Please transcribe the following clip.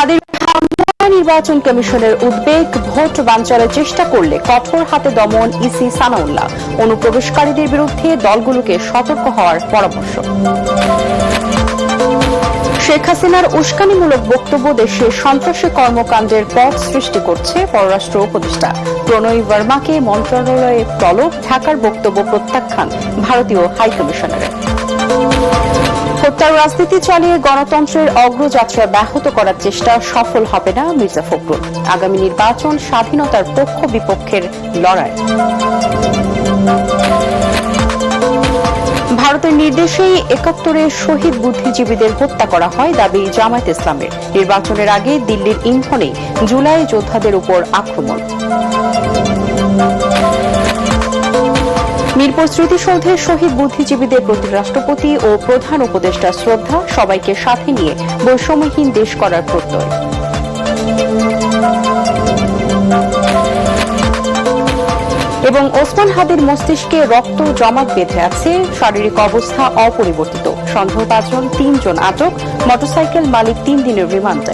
হাদির নির্বাচন কমিশনের উদ্বেগ, ভোট বানচালের চেষ্টা করলে কঠোর হাতে দমন ইসি সানাউল্লাহ। অনুপ্রবেশকারীদের বিরুদ্ধে দলগুলোকে সতর্ক হওয়ার পরামর্শ। শেখ হাসিনার উস্কানিমূলক বক্তব্য দেশে সন্ত্রাসী কর্মকাণ্ডের পথ সৃষ্টি করছে পররাষ্ট্র উপদেষ্টা প্রণয় বর্মাকে মন্ত্রণালয়ে তলব। ঢাকার বক্তব্য প্রত্যাখ্যান ভারতীয় হাইকমিশনারের। হত্যার রাজনীতি চালিয়ে গণতন্ত্রের অগ্রযাত্রা ব্যাহত করার চেষ্টা সফল হবে না মির্জা ফখরুল। আগামী নির্বাচন স্বাধীনতার পক্ষ বিপক্ষের লড়াই। ভারতের নির্দেশেই ৭১ শহীদ বুদ্ধিজীবীদের হত্যা করা হয় দাবি জামায়াত ইসলামের। নির্বাচনের আগে দিল্লির ইন্ধনে জুলাই যোদ্ধাদের উপর আক্রমণ। মিরপুর স্মৃতিসৌধে শহীদ বুদ্ধিজীবীদের প্রতি রাষ্ট্রপতি ও প্রধান উপদেষ্টার শ্রদ্ধা। সবাইকে সাথে নিয়ে বৈষম্যহীন দেশ করার প্রত্যয়। এবং ওসমান হাদির মস্তিষ্কে রক্ত জমাট বেঁধে আছে, শারীরিক অবস্থা অপরিবর্তিত। সন্দেহভাজন ৩ জন আটক, মোটরসাইকেল মালিক ৩ দিনের রিমান্ডে।